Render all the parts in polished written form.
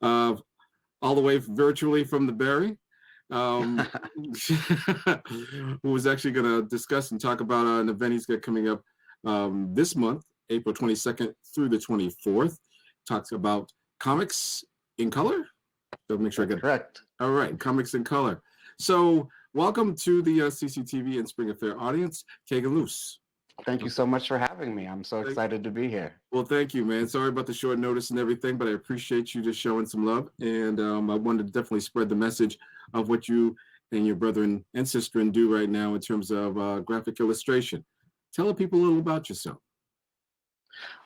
all the way virtually from the Berry, um, who was actually going to discuss and talk about an event he's got coming up this month, April 22nd through the 24th. Talks about comics in color. So make sure I get it correct. All right, comics in color. So welcome to the CCTV and Spring Affair audience, Cagen Luse. Thank you so much for having me. I'm so excited to be here. Well, thank you, man. Sorry about the short notice and everything, but I appreciate you just showing some love. And I wanted to definitely spread the message of what you and your brother and sister do right now in terms of graphic illustration. Tell the people a little about yourself.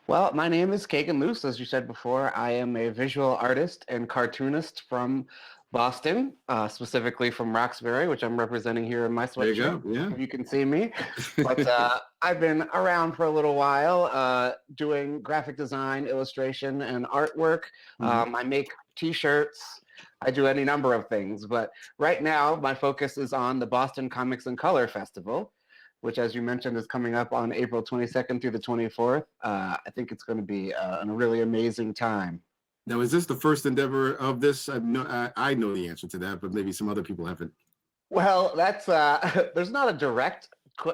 Well, my name is Cagen Luse, as you said before. I am a visual artist and cartoonist from Boston, specifically from Roxbury, which I'm representing here in my sweatshirt. There you go, yeah. You can see me. But I've been around for a little while doing graphic design, illustration, and artwork. I make T-shirts. I do any number of things. But right now, my focus is on the Boston Comics in Color Festival, which, as you mentioned, is coming up on April 22nd through the 24th. I think it's going to be a really amazing time. Now, is this the first endeavor of this? I know the answer to that, but maybe some other people haven't. Well, that's there's not a direct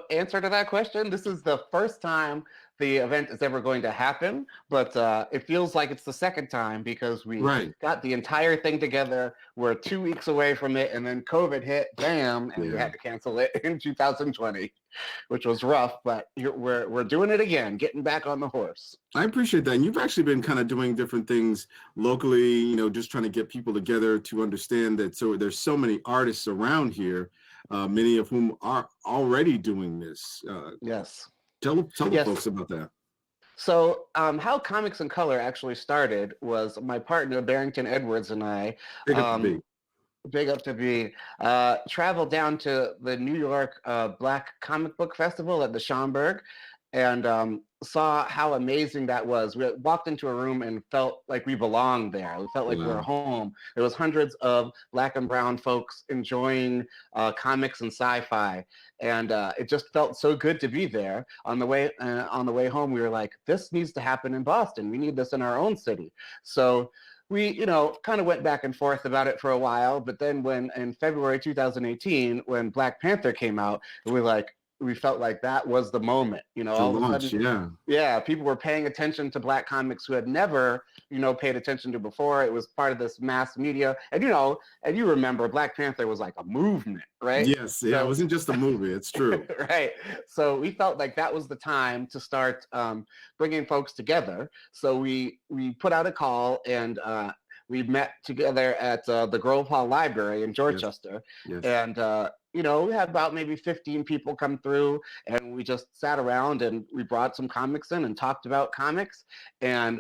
answer to that question. This is the first time the event is ever going to happen, but it feels like it's the second time because we got the entire thing together. We're 2 weeks away from it, and then COVID hit, bam, and we had to cancel it in 2020, which was rough, but we're doing it again, getting back on the horse. I appreciate that. And you've actually been kind of doing different things locally, you know, just trying to get people together to understand that there's so many artists around here, many of whom are already doing this. Yes. Tell the folks about that. So how Comics in Color actually started was my partner, Barrington Edwards, and I. Big up to be. Traveled down to the New York Black Comic Book Festival at the Schomburg and saw how amazing that was. We walked into a room and felt like we belonged there. We felt like we were home. There was hundreds of Black and brown folks enjoying comics and sci-fi. And it just felt so good to be there. On the way home, we were like, this needs to happen in Boston. We need this in our own city. So we, kind of went back and forth about it for a while. But then when in February 2018, when Black Panther came out, we felt like that was the moment, all of a sudden, people were paying attention to Black comics who had never, paid attention to before. It was part of this mass media. And, and you remember Black Panther was like a movement, right? Yes. Yeah. It wasn't just a movie. It's true. Right. So we felt like that was the time to start bringing folks together. So we put out a call and we met together at the Grove Hall Library in Dorchester. Yes. And, we had about maybe 15 people come through and we just sat around and we brought some comics in and talked about comics, and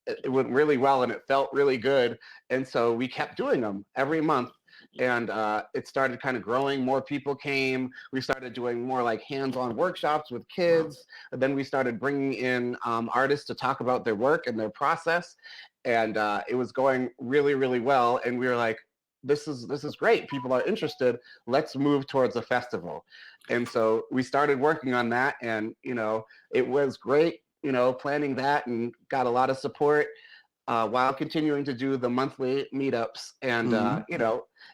it went really well and it felt really good. And so we kept doing them every month. And it started kind of growing. More people came. We started doing more like hands-on workshops with kids. And then we started bringing in artists to talk about their work and their process. And it was going really, really well. And we were like, this is great. People are interested. Let's move towards a festival. And so we started working on that. And, it was great, planning that, and got a lot of support while continuing to do the monthly meetups. And,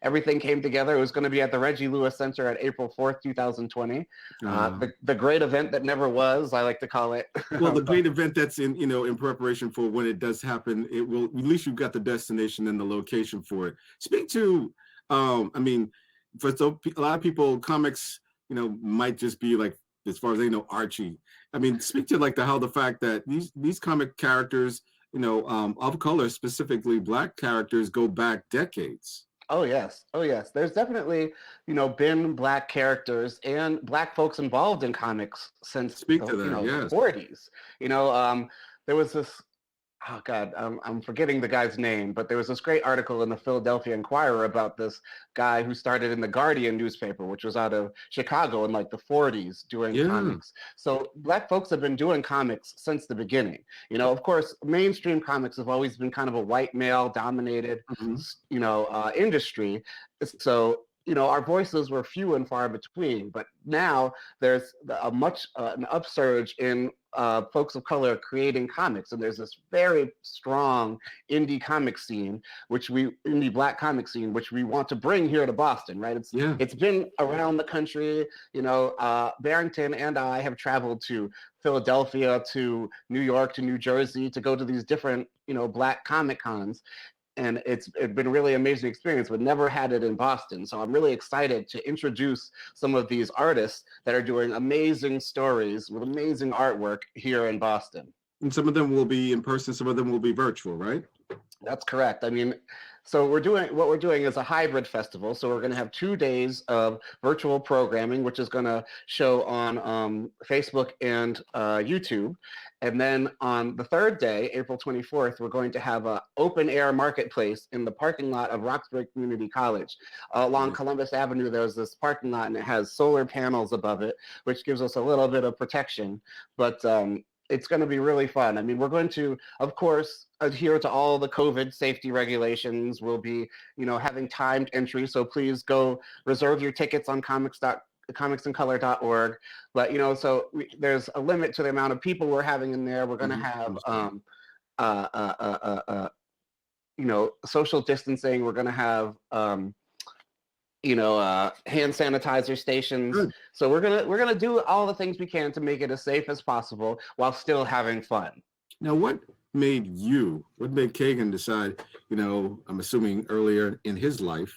everything came together. It was going to be at the Reggie Lewis Center at April 4th, 2020. The great event that never was, I like to call it. Well, the great event that's in preparation for when it does happen. It will, at least you've got the destination and the location for it. Speak to, for a lot of people, comics, might just be like, as far as they know, Archie. Speak to how the fact that these comic characters, of color, specifically Black characters, go back decades. Oh yes. There's definitely, been Black characters and Black folks involved in comics since the 40s. There was this, oh God, I'm forgetting the guy's name, but there was this great article in the Philadelphia Inquirer about this guy who started in the Guardian newspaper, which was out of Chicago in the 40s doing comics. So Black folks have been doing comics since the beginning. Of course, mainstream comics have always been kind of a white male dominated, industry. So, our voices were few and far between, but now there's an upsurge in folks of color creating comics, and there's this very strong indie black comic scene, which we want to bring here to Boston, right? It's been around the country. Barrington and I have traveled to Philadelphia, to New York, to New Jersey to go to these different, black comic cons. And it's been a really amazing experience, but never had it in Boston. So I'm really excited to introduce some of these artists that are doing amazing stories with amazing artwork here in Boston. And some of them will be in person, some of them will be virtual, right? That's correct. I mean, so what we're doing is a hybrid festival. So we're going to have 2 days of virtual programming, which is going to show on Facebook and YouTube. And then on the third day, April 24th, we're going to have an open air marketplace in the parking lot of Roxbury Community College. Along Columbus Avenue, there's this parking lot and it has solar panels above it, which gives us a little bit of protection. But it's going to be really fun. I mean, we're going to, of course, adhere to all the COVID safety regulations. We'll be, having timed entry. So please go reserve your tickets on comicsincolor.org. But, there's a limit to the amount of people we're having in there. We're going to have, social distancing. We're going to have, hand sanitizer stations. Good. So we're gonna do all the things we can to make it as safe as possible while still having fun. Now, what made Cagen decide, I'm assuming earlier in his life,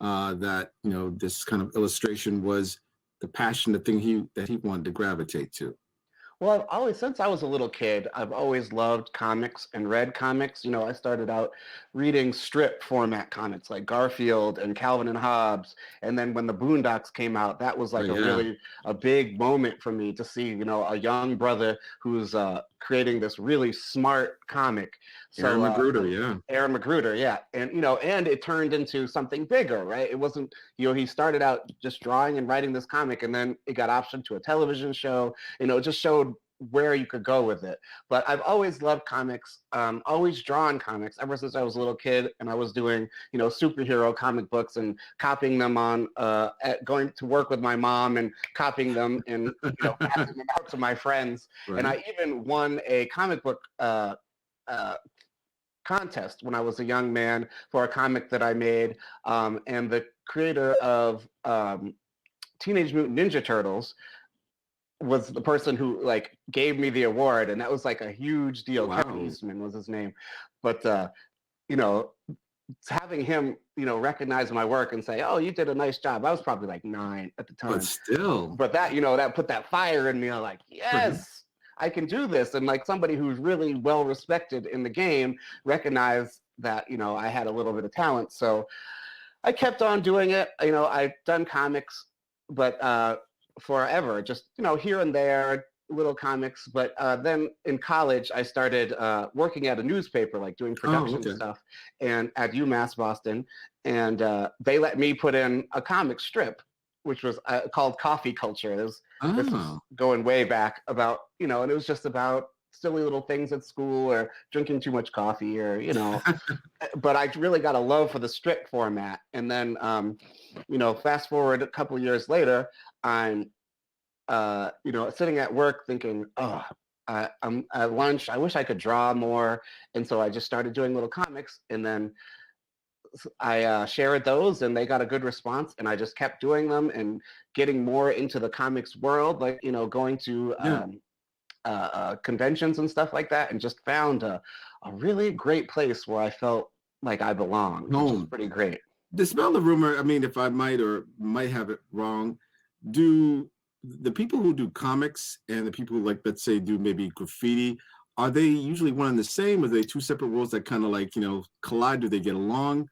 that, this kind of illustration was the passion, the thing that he wanted to gravitate to? Well, since I was a little kid, I've always loved comics and read comics. I started out reading strip format comics like Garfield and Calvin and Hobbes. And then when the Boondocks came out, that was like a big moment for me to see, a young brother who's creating this really smart comic. So, Aaron Magruder, Aaron Magruder, yeah. And, and it turned into something bigger, right? It wasn't, he started out just drawing and writing this comic, and then it got optioned to a television show. It just showed where you could go with it. But I've always loved comics, always drawn comics ever since I was a little kid, and I was doing, superhero comic books and copying them on, going to work with my mom and copying them and, passing them out to my friends. Right. And I even won a comic book contest when I was a young man for a comic that I made, and the creator of Teenage Mutant Ninja Turtles was the person who gave me the award, and that was a huge deal. Wow. Kevin Eastman was his name. But having him recognize my work and say, "Oh, you did a nice job." I was probably 9 at the time. But still. But that that put that fire in me. I'm like, yes, I can do this. And somebody who's really well respected in the game recognized that I had a little bit of talent. So I kept on doing it. I've done comics, but forever, just here and there, little comics. But then in college, I started working at a newspaper, doing production stuff, and at UMass Boston, and they let me put in a comic strip, which was called Coffee Culture. This was going way back about, and it was just about silly little things at school or drinking too much coffee or, but I really got a love for the strip format. And then, fast forward a couple of years later, I'm, sitting at work thinking, I'm at lunch, I wish I could draw more. And so I just started doing little comics, and then I shared those, and they got a good response, and I just kept doing them and getting more into the comics world, going to conventions and stuff like that, and just found a really great place where I felt like I belonged, which is pretty great. Dispel the rumor, if I might have it wrong, do the people who do comics and the people who let's say do maybe graffiti, are they usually one and the same? Are they two separate worlds that kind of collide? Do they get along?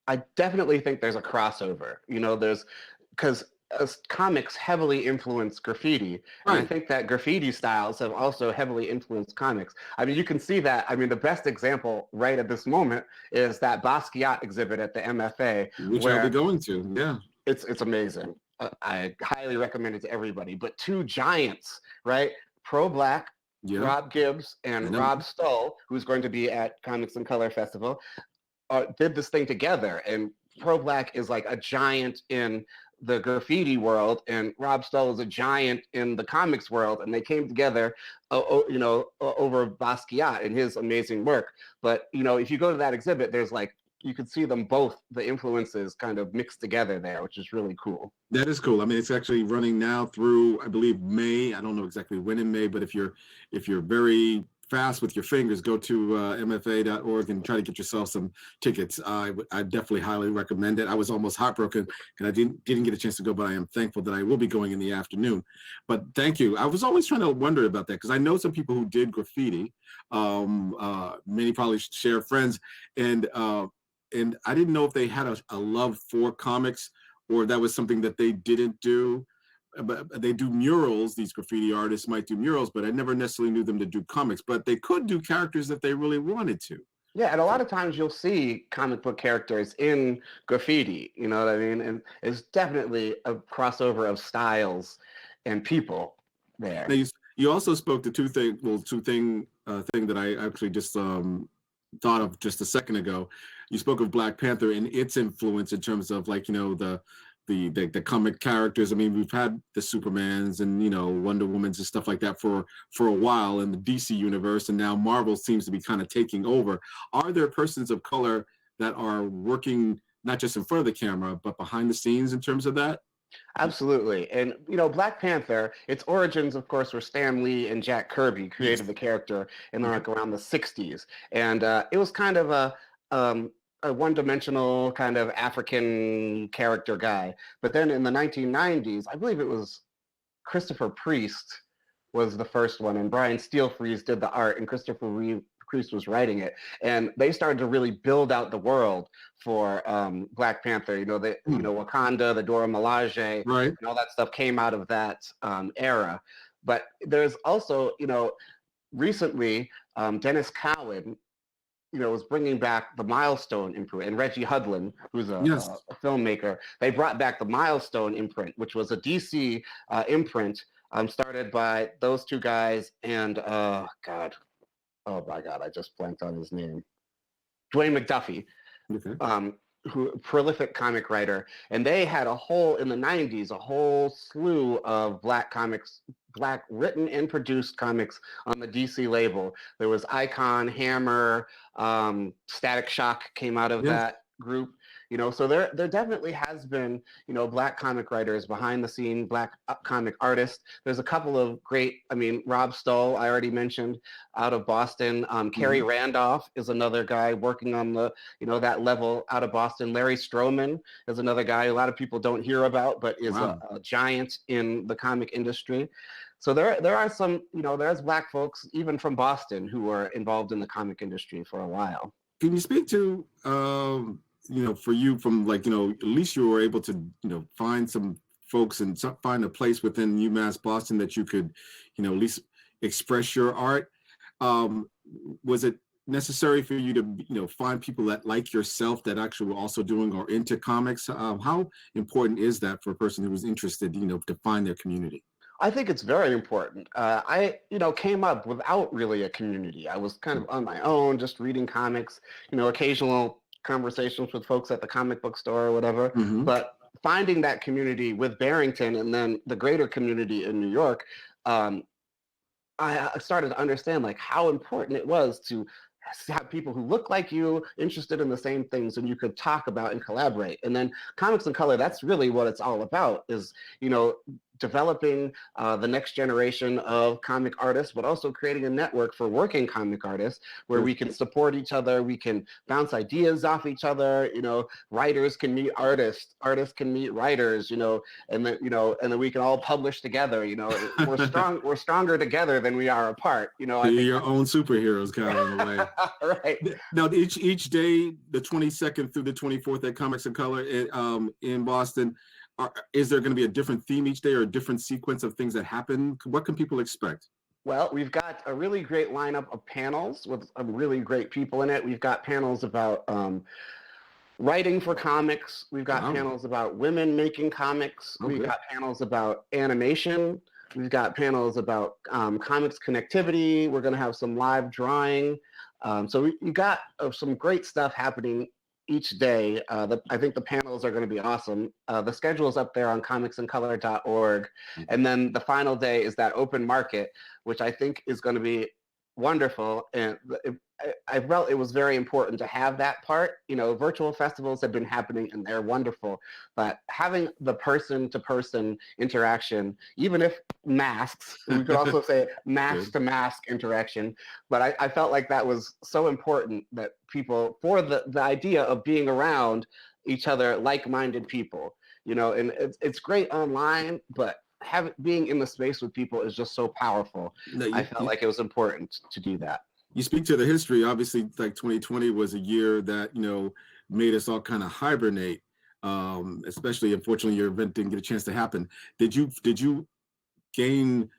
I definitely think there's a crossover, because comics heavily influence graffiti. Right. And I think that graffiti styles have also heavily influenced comics. You can see that. The best example right at this moment is that Basquiat exhibit at the MFA. Which I'll be going to, yeah. It's amazing. I highly recommend it to everybody. But two giants, right? Pro-Black, Rob Gibbs and Rob Stoll, who's going to be at Comics in Color Festival, did this thing together, and Pro Black is like a giant in the graffiti world, and Rob Stoll is a giant in the comics world, and they came together, over Basquiat and his amazing work. But if you go to that exhibit, there's like you could see them both, the influences kind of mixed together there, which is really cool. That is cool. I mean, it's actually running now through, I believe, May. I don't know exactly when in May, but if you're very fast with your fingers, go to mfa.org and try to get yourself some tickets. I definitely highly recommend it. I was almost heartbroken and I didn't get a chance to go, but I am thankful that I will be going in the afternoon. But thank you. I was always trying to wonder about that because I know some people who did graffiti. Many probably share friends, and I didn't know if they had a love for comics or that was something that they didn't do. But they do murals. These graffiti artists might do murals, but I never necessarily knew them to do comics. But they could do characters if they really wanted to. Yeah, and a lot of times you'll see comic book characters in graffiti. You know what I mean? And it's definitely a crossover of styles and people there. Now you also spoke to thing that I actually just thought of just a second ago. You spoke of Black Panther and its influence in terms of like the comic characters. I mean, we've had the Supermans and Wonder Womans and stuff like that for a while in the DC universe, and now Marvel seems to be kind of taking over. Are there persons of color that are working not just in front of the camera but behind the scenes in terms of that? Absolutely. And, Black Panther, its origins, of course, were Stan Lee and Jack Kirby created the character in like around the 60s. And it was kind of a one-dimensional kind of African character guy. But then in the 1990s, I believe it was Christopher Priest was the first one, and Brian Steelfreeze did the art, and Christopher Priest was writing it. And they started to really build out the world for Black Panther. Wakanda, the Dora Milaje, right, and all that stuff came out of that era. But there's also, recently, Dennis Cowan, was bringing back the Milestone imprint, and Reggie Hudlin, who's a filmmaker, they brought back the Milestone imprint, which was a DC imprint started by those two guys and oh my God, I just blanked on his name. Dwayne McDuffie, who prolific comic writer, and they had in the 90s, a whole slew of Black written and produced comics on the DC label. There was Icon, Hammer, Static Shock came out of that group. So there definitely has been, Black comic writers behind the scene, Black comic artists. There's a couple of great, Rob Stoll, I already mentioned, out of Boston. Kerry Randolph is another guy working on the, that level out of Boston. Larry Stroman is another guy a lot of people don't hear about, but is a giant in the comic industry. So there are some, there's Black folks, even from Boston, who were involved in the comic industry for a while. Can you speak to, for you from like, at least you were able to, find some folks and find a place within UMass Boston that you could, at least express your art. Was it necessary for you to, find people that like yourself that actually were also doing or into comics? How important is that for a person who was interested, to find their community? I think it's very important. I came up without really a community. I was kind of on my own, just reading comics, occasional conversations with folks at the comic book store or whatever. But finding that community with Barrington and then the greater community in New York, I started to understand like how important it was to have people who look like you, interested in the same things, and you could talk about and collaborate. And then Comics in Color, that's really what it's all about, is, developing the next generation of comic artists, but also creating a network for working comic artists where we can support each other, we can bounce ideas off each other, writers can meet artists, artists can meet writers, and then we can all publish together, we're stronger together than we are apart, I think your own superheroes kind of in a way. Right. Now each day, the 22nd through the 24th at Comics in Color in Boston, is there going to be a different theme each day or a different sequence of things that happen? What can people expect? Well, we've got a really great lineup of panels with some really great people in it. We've got panels about writing for comics. We've got panels about women making comics. We've got panels about animation. We've got panels about comics connectivity. We're going to have some live drawing. So we got some great stuff happening each day. I think the panels are going to be awesome. The schedule is up there on comicsincolor.org. And then the final day is that open market, which I think is going to be wonderful. And I felt it was very important to have that part. You know, virtual festivals have been happening and they're wonderful, but having the person-to-person interaction, even if masks, we could also say mask-to-mask interaction, but I felt like that was so important that people, for the idea of being around each other, like-minded people, you know, and it's great online, but being in the space with people is just so powerful. No, I felt like it was important to do that. You speak to the history. Obviously, like 2020 was a year that, you know, made us all kind of hibernate. Especially, unfortunately, your event didn't get a chance to happen. Did you gain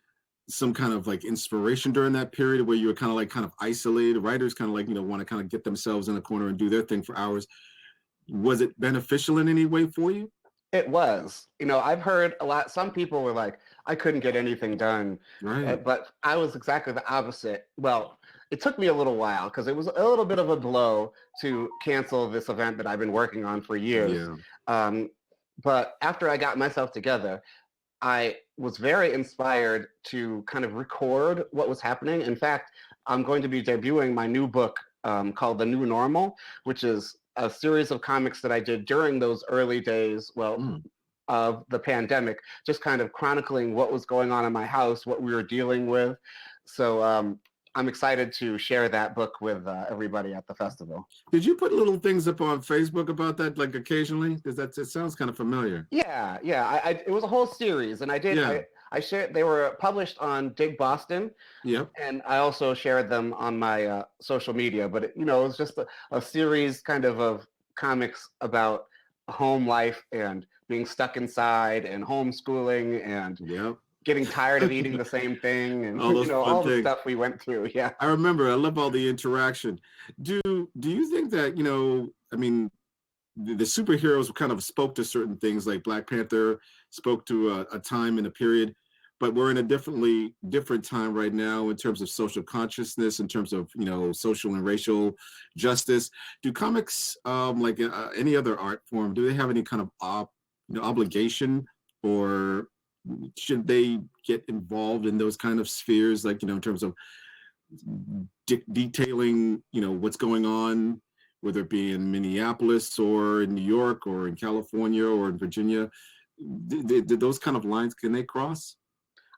some kind of like inspiration during that period where you were kind of isolated? Writers kind of like, you know, want to kind of get themselves in a corner and do their thing for hours. Was it beneficial in any way for you? It was. You know, I've heard a lot. Some people were like, I couldn't get anything done. Right. But I was exactly the opposite. Well, it took me a little while because it was a little bit of a blow to cancel this event that I've been working on for years. Yeah. But after I got myself together, I was very inspired to kind of record what was happening. In fact, I'm going to be debuting my new book called The New Normal, which is a series of comics that I did during those early days, of the pandemic, just kind of chronicling what was going on in my house, what we were dealing with. So I'm excited to share that book with everybody at the festival. Did you put little things up on Facebook about that, like occasionally? Because it sounds kind of familiar. Yeah. It was a whole series, and I did. Yeah. I shared. They were published on Dig Boston. Yep. And I also shared them on my social media. But it was just a series kind of comics about home life and being stuck inside and homeschooling and getting tired of eating the same thing and all the stuff we went through. Yeah. I remember. I love all the interaction. Do you think that, I mean, the superheroes kind of spoke to certain things, like Black Panther spoke to a time and a period, but we're in a different time right now in terms of social consciousness, in terms of, social and racial justice. Do comics, like any other art form, do they have any kind of obligation, or should they get involved in those kind of spheres, like, in terms of detailing, what's going on, whether it be in Minneapolis or in New York or in California or in Virginia? Did those kind of lines, can they cross?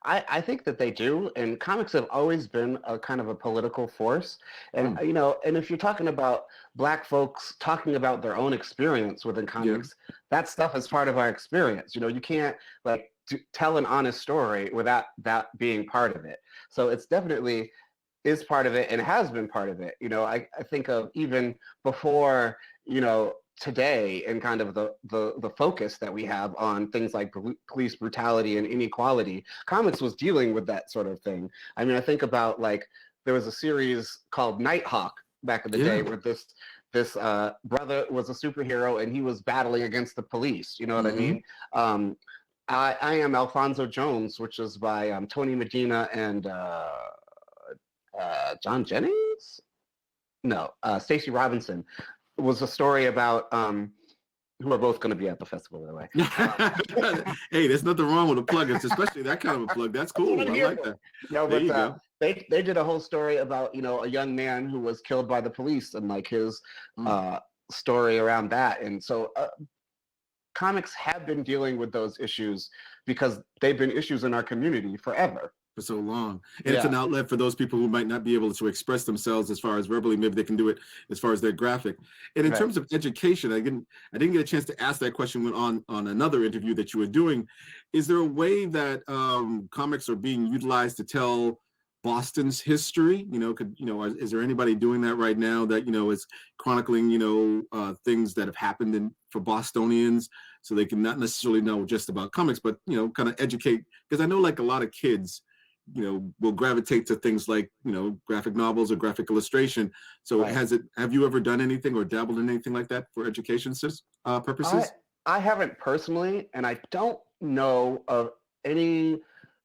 I think that they do, and comics have always been a kind of a political force. And, and if you're talking about Black folks talking about their own experience within comics, that stuff is part of our experience. You can't tell an honest story without that being part of it. So it's definitely is part of it and has been part of it. I think of even before, today, and kind of the focus that we have on things like police brutality and inequality, comics was dealing with that sort of thing. I mean, I think about, like, there was a series called Nighthawk back in the day where this brother was a superhero and he was battling against the police. You know what I mean? I Am Alfonso Jones, which is by Tony Medina and John Jennings? No, Stacey Robinson. It was a story about who are both going to be at the festival, by the way. Hey, there's nothing wrong with a plug, especially that kind of a plug. That's cool. I like that. No, but they did a whole story about, a young man who was killed by the police and, like, his story around that. And so comics have been dealing with those issues because they've been issues in our community forever. For so long. And it's an outlet for those people who might not be able to express themselves as far as verbally. Maybe they can do it as far as their graphic. And in terms of education, I didn't get a chance to ask that question on another interview that you were doing. Is there a way that comics are being utilized to tell Boston's history? Is there anybody doing that right now that, is chronicling, things that have happened for Bostonians, so they can not necessarily know just about comics, but, kind of educate? Because I know, like, a lot of kids, will gravitate to things like, graphic novels or graphic illustration. So have you ever done anything or dabbled in anything like that for education purposes? I haven't personally, and I don't know of any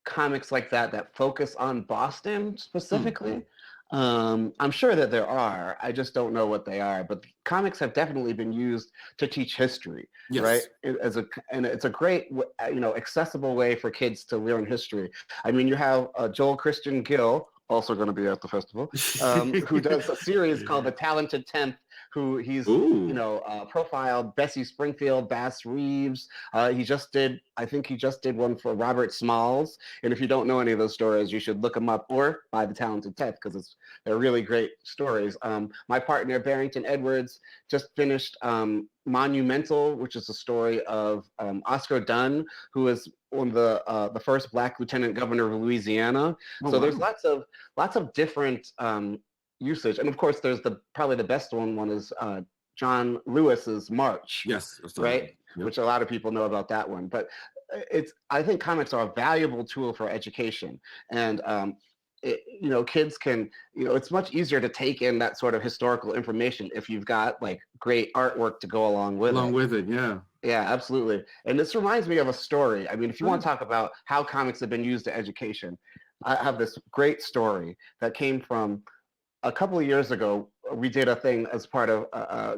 comics like that focus on Boston specifically. I'm sure that there are. I just don't know what they are. But comics have definitely been used to teach history, right? Yes. And it's a great, accessible way for kids to learn history. I mean, you have Joel Christian Gill, also going to be at the festival, who does a series called The Talented Tenth. Who he's Ooh. profiled Bessie Springfield, Bass Reeves. I think he just did one for Robert Smalls. And if you don't know any of those stories, you should look them up or buy The Talented Tenth because they're really great stories. My partner Barrington Edwards just finished Monumental, which is a story of Oscar Dunn, who was one of the first Black lieutenant governor of Louisiana. Oh, So wow. there's lots of different usage, and of course there's probably the best one is John Lewis's March. Yes. Right. Yep. Which a lot of people know about that one, but I think comics are a valuable tool for education, and kids can, it's much easier to take in that sort of historical information if you've got like great artwork to go along with it. Yeah. Yeah, absolutely. And this reminds me of a story. I mean, if you want to talk about how comics have been used to education, I have this great story that came from a couple of years ago. We did a thing as part of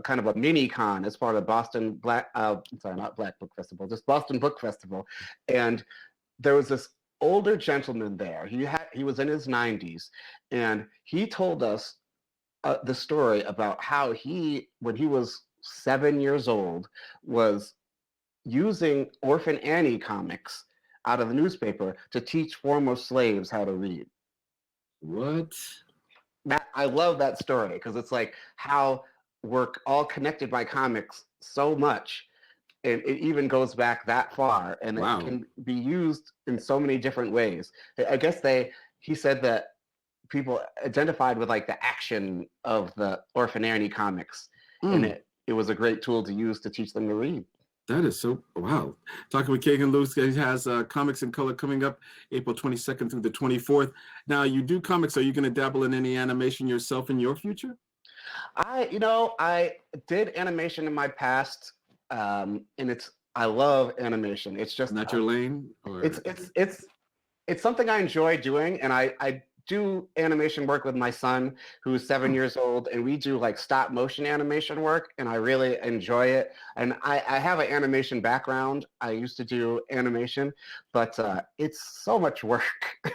kind of a mini con as part of Boston not Black Book Festival, just Boston Book Festival. And there was this older gentleman there. He was in his 90s, and he told us the story about how when he was 7 years old, was using Orphan Annie comics out of the newspaper to teach former slaves how to read. What? I love that story because it's like how we're all connected by comics so much, and it even goes back that far, and Wow. It can be used in so many different ways. I guess he said that people identified with like the action of the Orphan Annie comics, and it was a great tool to use to teach them to read. That is so, wow. Talking with Cagen Luse, he has Comics in Color coming up April 22nd through the 24th. Now, you do comics. Are you going to dabble in any animation yourself in your future? I did animation in my past, and I love animation. It's just not your lane? Or? It's something I enjoy doing, and I do animation work with my son, who's 7 years old, and we do like stop motion animation work, and I really enjoy it. And I have an animation background. I used to do animation, but it's so much work.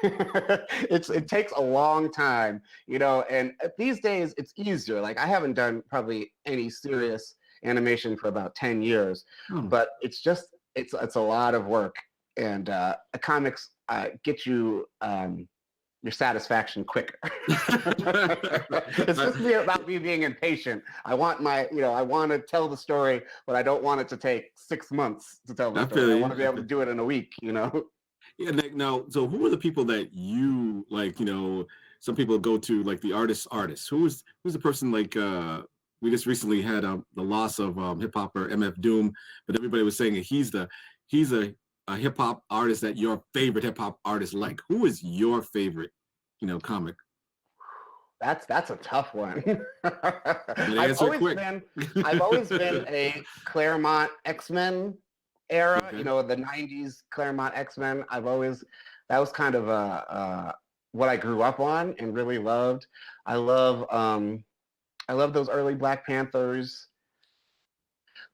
It takes a long time, and these days it's easier. Like I haven't done probably any serious animation for about 10 years, but it's a lot of work, and comics get you your satisfaction quicker. It's just about me being impatient. I want to tell the story, but I don't want it to take 6 months to tell the story. I want to be able to do it in a week, Yeah, now, so who are the people that you like, some people go to like the artist. Who's the person like, we just recently had the loss of hip hopper MF Doom, but everybody was saying that he's a hip hop artist that your favorite hip hop artist like. Who is your favorite, comic? That's a tough one. I've always been a Claremont X-Men era, okay. The 90s Claremont X-Men. That was kind of what I grew up on and really loved. I love those early Black Panthers.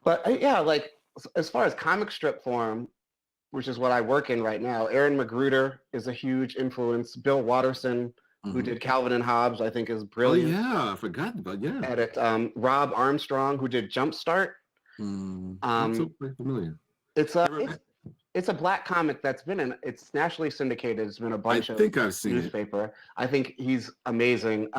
But yeah, like as far as comic strip form, which is what I work in right now, Aaron Magruder is a huge influence. Bill Watterson, who did Calvin and Hobbes, I think is brilliant. Oh yeah, I forgot about At it. Rob Armstrong, who did Jumpstart. That's so familiar. It's a Black comic it's nationally syndicated. It's been a bunch of I've seen newspaper. It. I think he's amazing.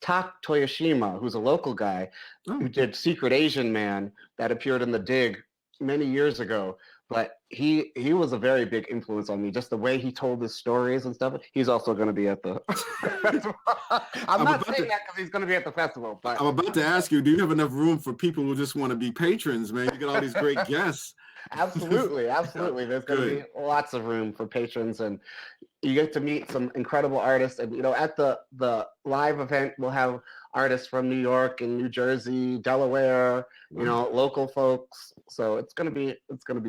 Tak Toyoshima, who's a local guy, who did Secret Asian Man that appeared in The Dig many years ago. But he was a very big influence on me. Just the way he told his stories and stuff. He's also going to be at the festival. I'm not saying that because he's going to be at the festival. But I'm about to ask you, do you have enough room for people who just want to be patrons, man? You get all these great guests. Absolutely. There's going to be lots of room for patrons, and you get to meet some incredible artists. And at the live event, we'll have artists from New York and New Jersey, Delaware, local folks. So it's gonna be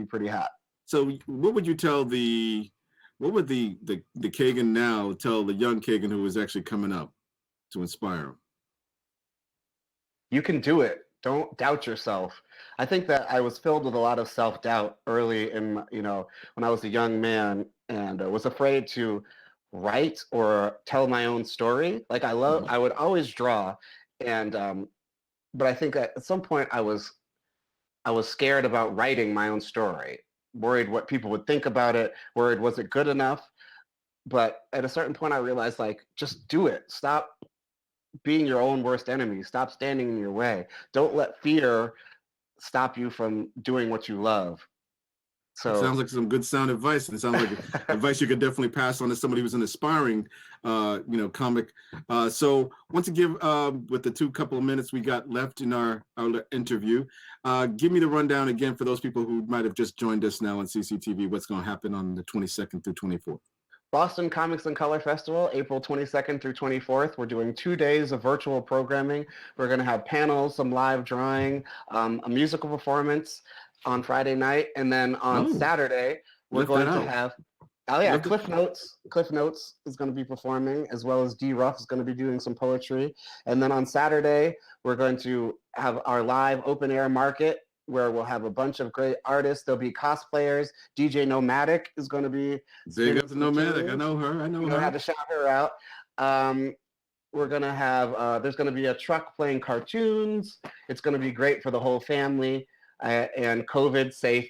pretty hot. So what would you tell the Cagen now tell the young Cagen who is actually coming up? to inspire them. You can do it. Don't doubt yourself. I think that I was filled with a lot of self-doubt early in, when I was a young man, and was afraid to write or tell my own story. Like I would always draw, and but I think at some point I was scared about writing my own story, worried what people would think about it, worried was it good enough. But at a certain point I realized, like, just do it. Stop being your own worst enemy. Stop standing in your way. Don't let fear stop you from doing what you love. So it sounds like some good sound advice, and it sounds like advice you could definitely pass on to somebody who's an aspiring, comic. So once again, with the couple of minutes we got left in our interview, give me the rundown again for those people who might have just joined us now on CCTV. What's going to happen on the 22nd through 24th? Boston Comics and Color Festival, April 22nd through 24th. We're doing 2 days of virtual programming. We're going to have panels, some live drawing, a musical performance on Friday night, and then on Saturday we're going to have Cliff Notes. Cliff Notes is going to be performing, as well as D. Ruff is going to be doing some poetry. And then on Saturday we're going to have our live open air market, where we'll have a bunch of great artists. There'll be cosplayers. DJ Nomadic is going to be. Big up to Nomadic. I know her. You know how to shout her out. We're going to have, there's going to be a truck playing cartoons. It's going to be great for the whole family, and COVID safe.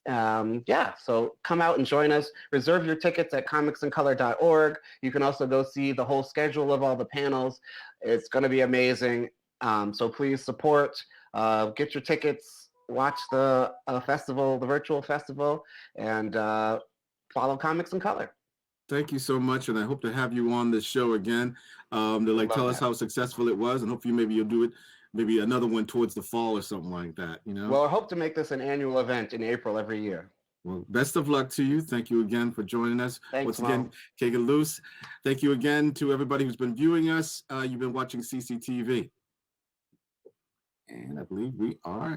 So come out and join us. Reserve your tickets at comicsandcolor.org. You can also go see the whole schedule of all the panels. It's going to be amazing. So please support. Get your tickets, watch the festival, the virtual festival, and follow Comics in Color. Thank you so much, and I hope to have you on this show again to tell us how successful it was, and hopefully maybe you'll do it, maybe another one towards the fall or something like that. Well, I hope to make this an annual event in April every year. Well, best of luck to you. Thank you again for joining us. Thanks, once again, Cagen Luse. Thank you again to everybody who's been viewing us. You've been watching CCTV. And I believe we are